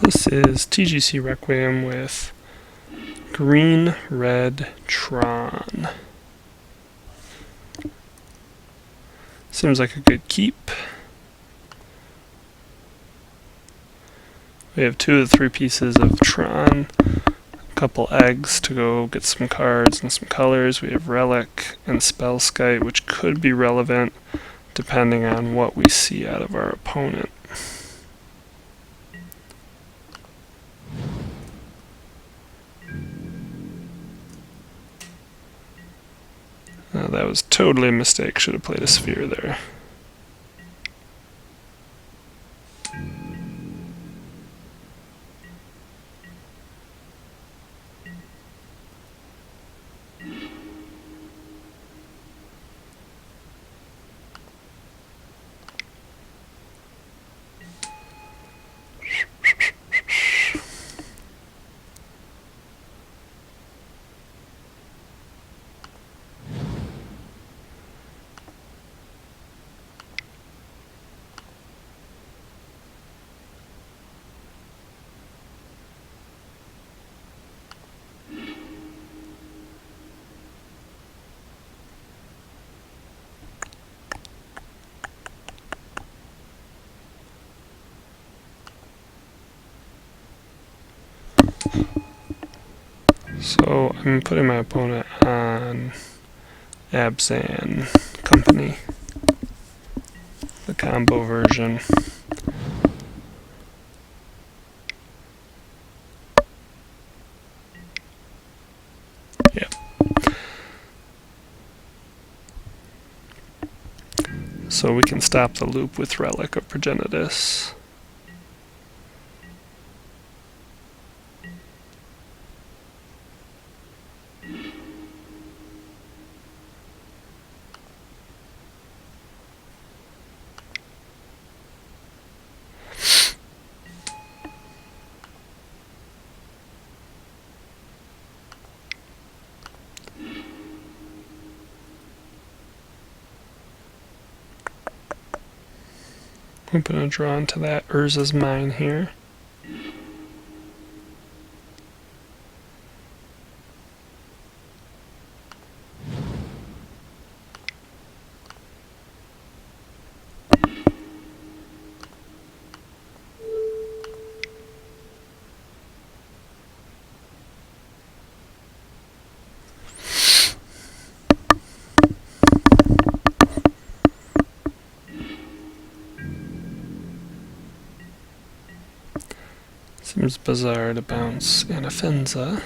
This is TGC Requiem with green, red, Tron. Seems like a good keep. We have 2 of the 3 pieces of Tron, a couple eggs to go get some cards and some colors. We have Relic and Spellskite, which could be relevant depending on what we see out of our opponent. That was totally a mistake. Should have played a sphere there. So I'm putting my opponent on Abzan Company, the combo version. Yeah. So we can stop the loop with Relic of Progenitus. I'm going to draw into that Urza's Mine here. Seems bizarre to bounce Anafenza.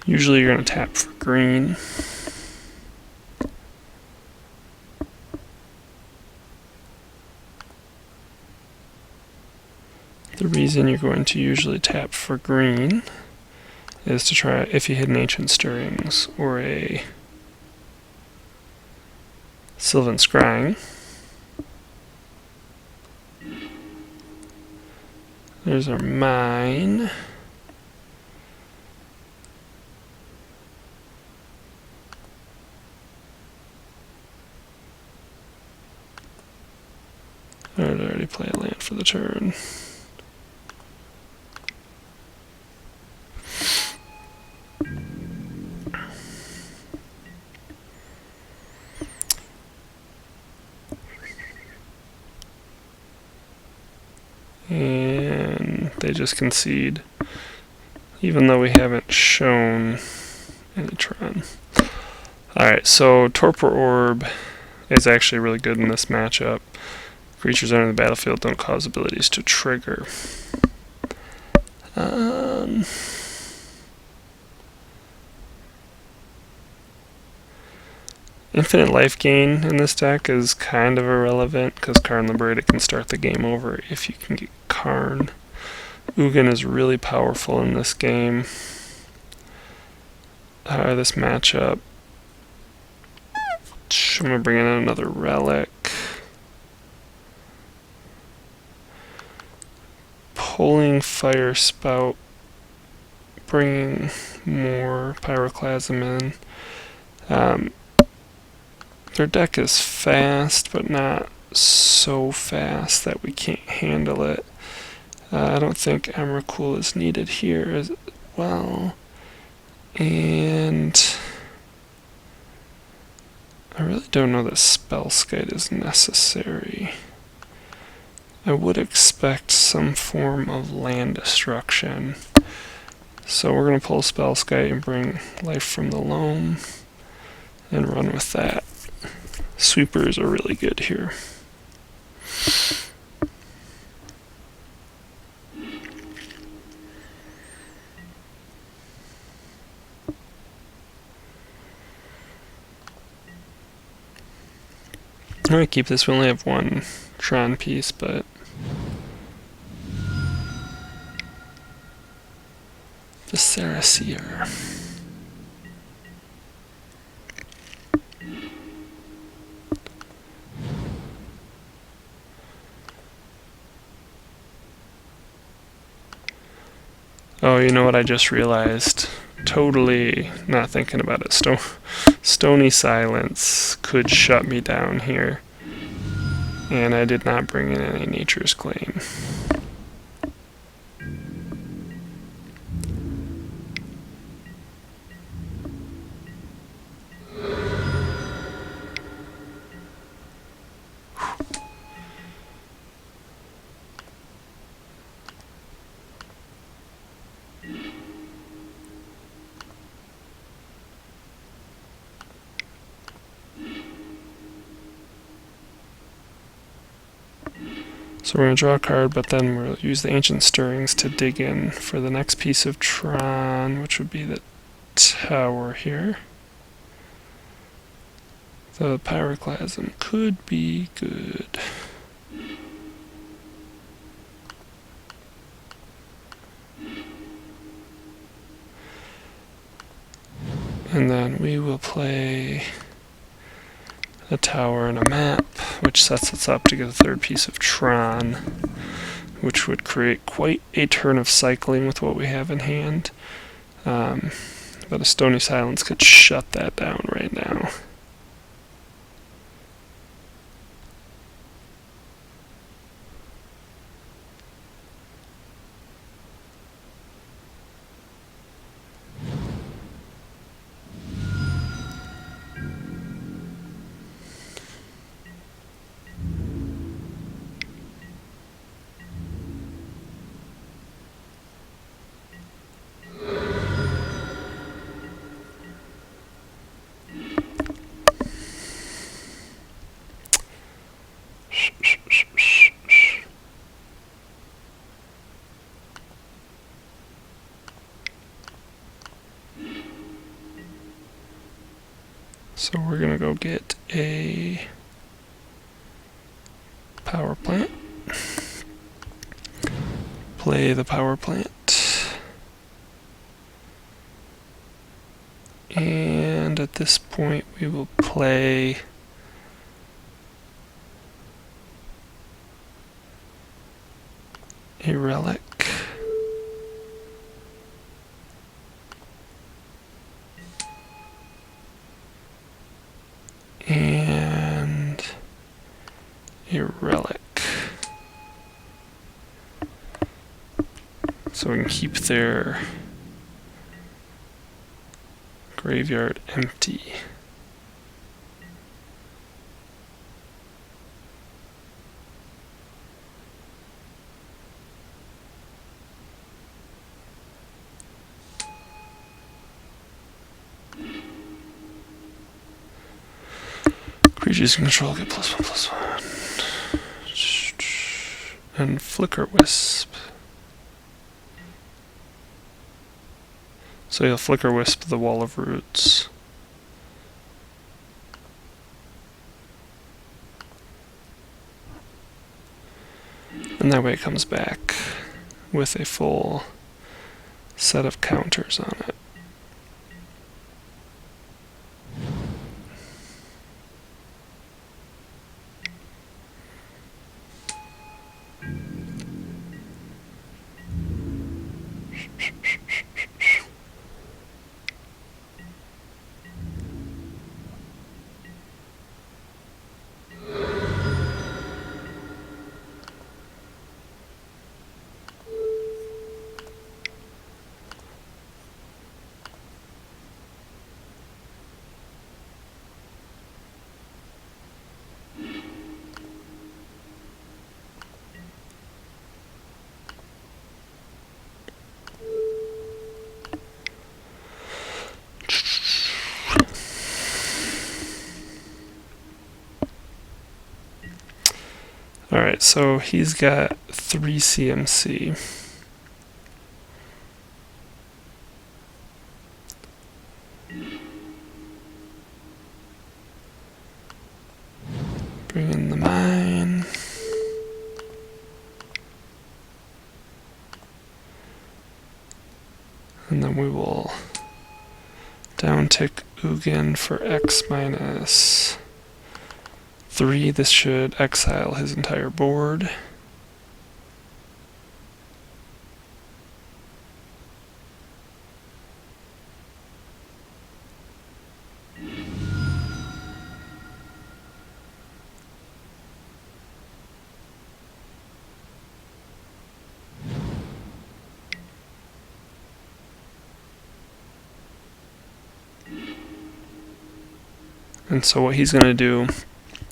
Usually you're going to tap for green. The reason you're going to usually tap for green is to try, if you hit an Ancient Stirrings or a Sylvan Scrying. There's our mine. I'd already play a land for the turn. And they just concede, even though we haven't shown any Tron. Alright, so Torpor Orb is actually really good in this matchup. Creatures entering the battlefield don't cause abilities to trigger. Infinite life gain in this deck is kind of irrelevant because Karn Liberated can start the game over if you can get Karn. Ugin is really powerful in this game. This matchup. I'm gonna bring in another relic. Pulling Fire Spout, bringing more Pyroclasm in. Their deck is fast, but not so fast that we can't handle it. I don't think Emrakul is needed here as well. And I really don't know that Spellskite is necessary. I would expect some form of land destruction. So we're going to pull Spellskite and bring Life from the Loam and run with that. Sweepers are really good here. I'm going to keep this. We only have one Tron piece, but the Saraseer. Oh, you know what I just realized? Totally not thinking about it. Stony Silence could shut me down here. And I did not bring in any Nature's Claim. So we're going to draw a card, but then we'll use the Ancient Stirrings to dig in for the next piece of Tron, which would be the tower here. The Pyroclasm could be good. And then we will play a tower and a map, which sets us up to get a third piece of Tron, which would create quite a turn of cycling with what we have in hand. But a Stony Silence could shut that down right now. So we're going to go get a power plant, play the power plant, and at this point we will play a relic. And a relic. So we can keep their graveyard empty. Creatures can control get +1/+1. And Flicker Wisp. So you'll Flicker Wisp the Wall of Roots. And that way it comes back with a full set of counters on it. Alright, so he's got 3 CMC. Bring in the mine. And then we will downtick Ugin for X minus 3. This should exile his entire board. And so what he's going to do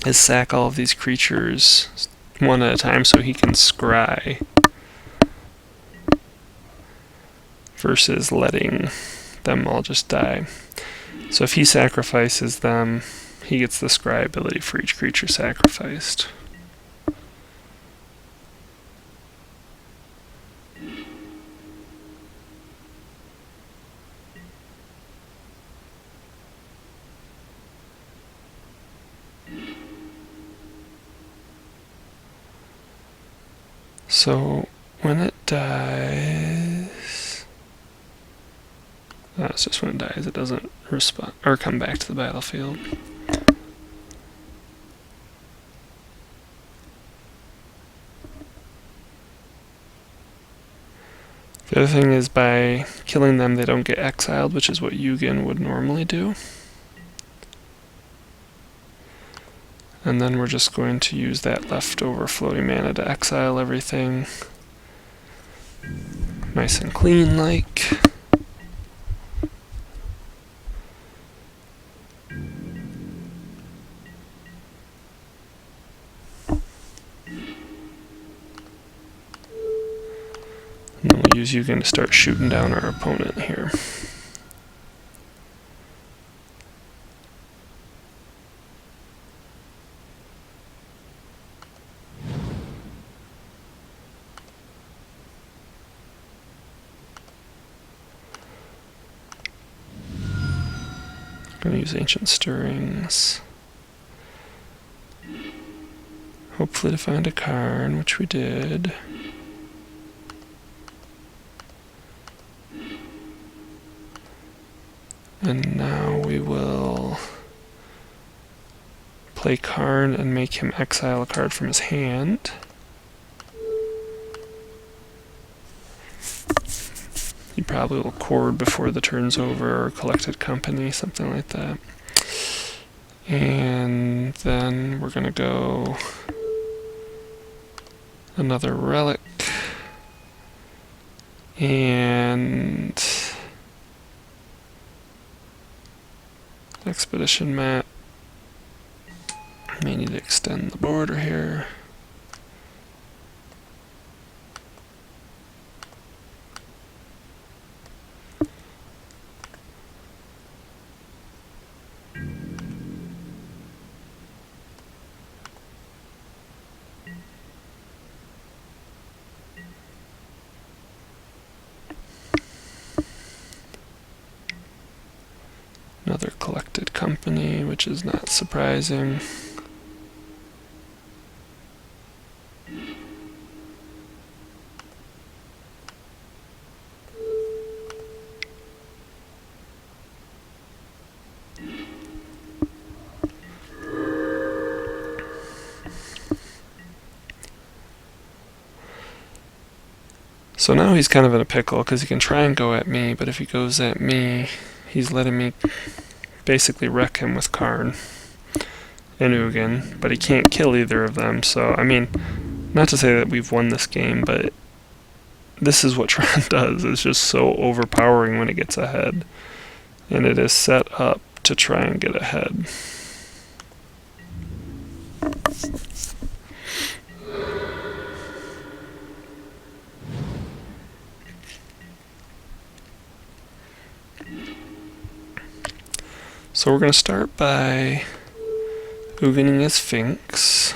is sack all of these creatures one at a time so he can scry, versus letting them all just die. So if he sacrifices them, he gets the scry ability for each creature sacrificed. So when it dies, that's just when it dies. It doesn't respond or come back to the battlefield. The other thing is, by killing them, they don't get exiled, which is what Ugin would normally do. And then we're just going to use that leftover floating mana to exile everything. Nice and clean like. And then we'll use Ugin to start shooting down our opponent here. I'm going to use Ancient Stirrings. Hopefully to find a Karn, which we did. And now we will play Karn and make him exile a card from his hand. He probably will chord before the turn's over, or Collected Company, something like that. And then we're going to go another Relic, and Expedition Map. May need to extend the border here. Another Collected Company, which is not surprising. So now he's kind of in a pickle, because he can try and go at me, but if he goes at me, he's letting me basically wreck him with Karn and Ugin, but he can't kill either of them. So, I mean, not to say that we've won this game, but this is what Tron does. It's just so overpowering when it gets ahead. And it is set up to try and get ahead. So we're going to start by Ugining his Sphinx.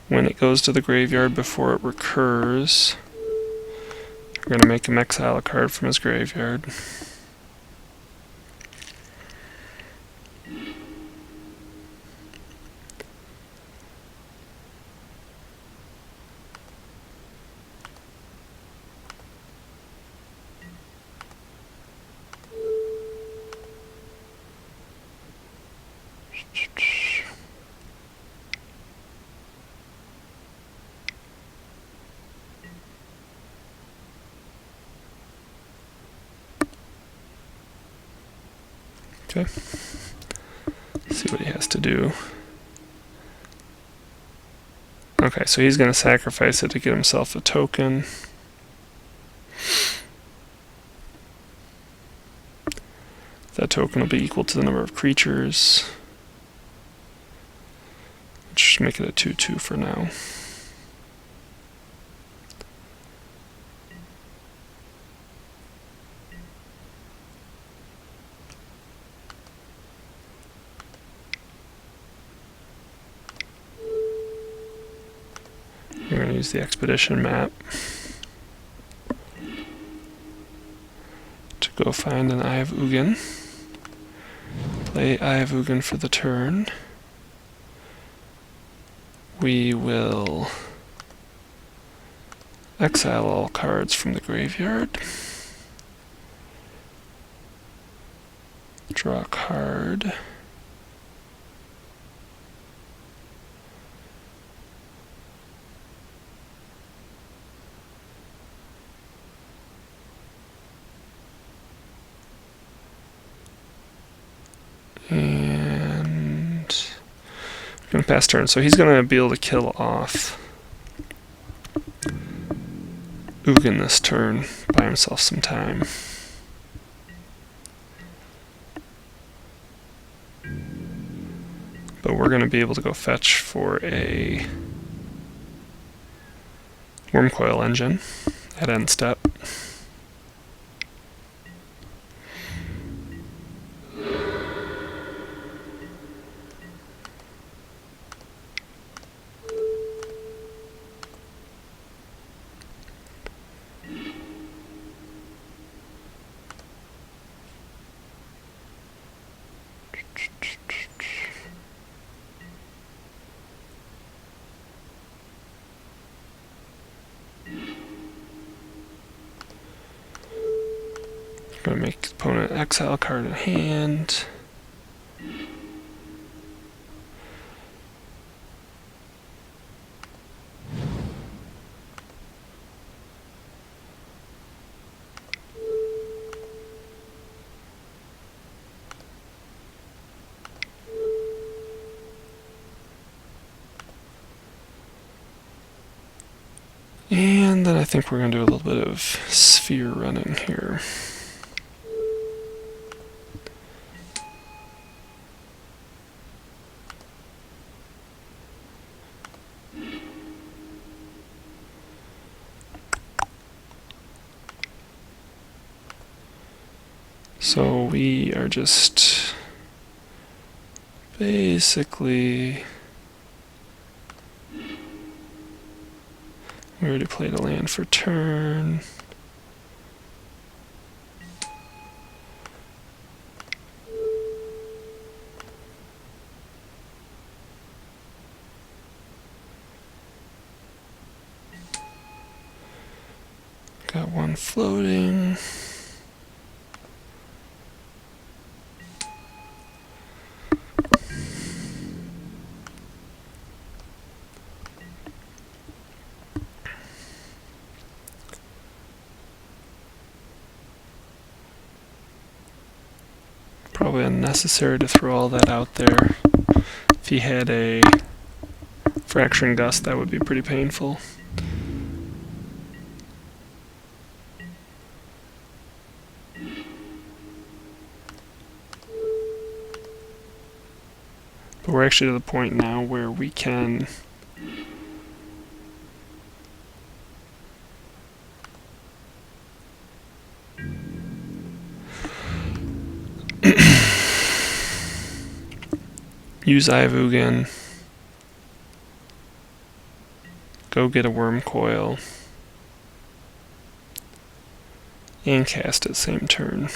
when it goes to the graveyard before it recurs, we're going to make him exile a card from his graveyard. Okay. See what he has to do. Okay, so he's going to sacrifice it to get himself a token. That token will be equal to the number of creatures. Just make it a 2/2 for now. We're going to use the expedition map to go find an Eye of Ugin. Play Eye of Ugin for the turn. We will exile all cards from the graveyard. Draw a card. And we're going to pass turn. So he's going to be able to kill off Ugin this turn, buy himself some time. But we're going to be able to go fetch for a Wormcoil Engine at end step. Going to make opponent exile card in hand. And then I think we're going to do a little bit of sphere running here. So we are just basically, we already played a land for turn. Got one floating. Probably unnecessary to throw all that out there. If he had a Fracturing Gust, that would be pretty painful. But we're actually to the point now where we can use Eye of Ugin go get a worm coil, and cast it same turn.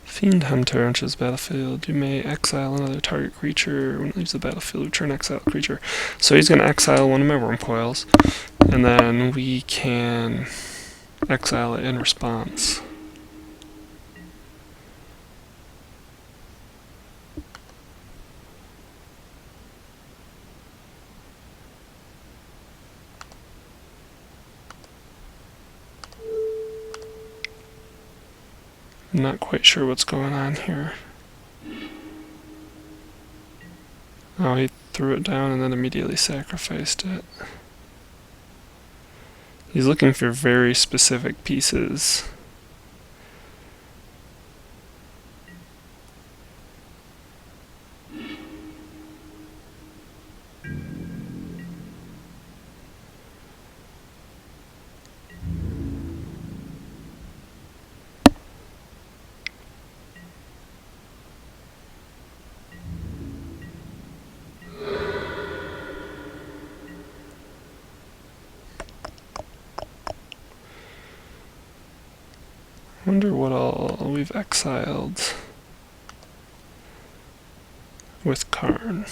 Fiend Hunter enters the battlefield. You may exile another target creature. When it leaves the battlefield, return exiled creature. So he's going to exile one of my worm coils, and then we can exile it in response. I'm not quite sure what's going on here. Oh, he threw it down and then immediately sacrificed it. He's looking for very specific pieces. Wonder what all we've exiled with Karn.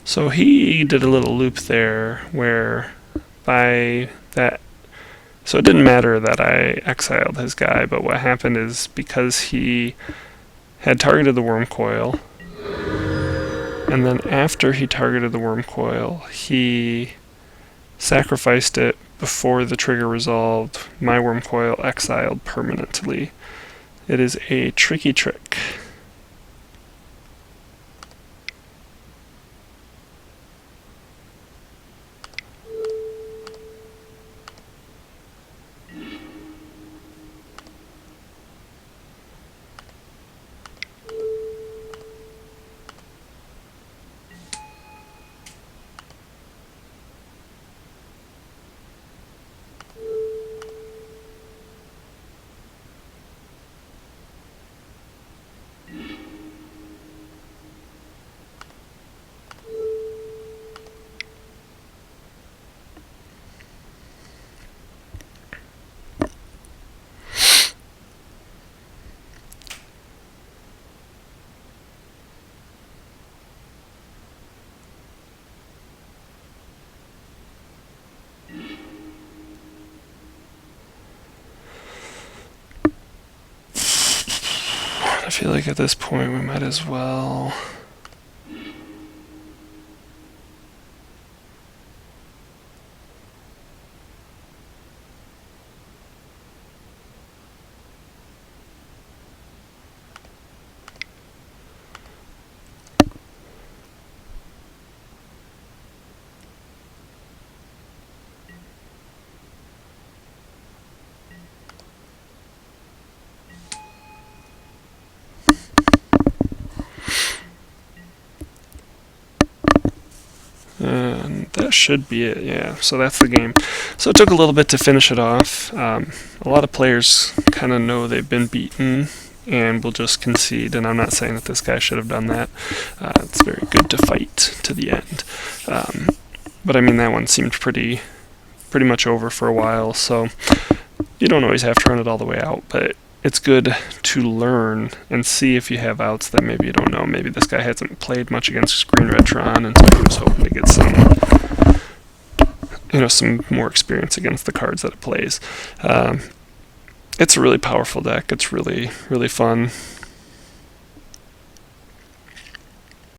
So he did a little loop there where by that, so it didn't matter that I exiled his guy, but what happened is because he had targeted the worm coil, and then after he targeted the worm coil, he sacrificed it before the trigger resolved. My worm coil exiled permanently. It is a tricky trick. I feel like at this point we might as well... And that should be it, yeah. So that's the game. So it took a little bit to finish it off. A lot of players kind of know they've been beaten and will just concede, and I'm not saying that this guy should have done that. It's very good to fight to the end. But I mean, that one seemed pretty much over for a while, so you don't always have to run it all the way out, but it's good to learn and see if you have outs that maybe you don't know. Maybe this guy hasn't played much against Green Red Tron, and so he was hoping to get some some more experience against the cards that it plays. It's a really powerful deck. It's really, really fun.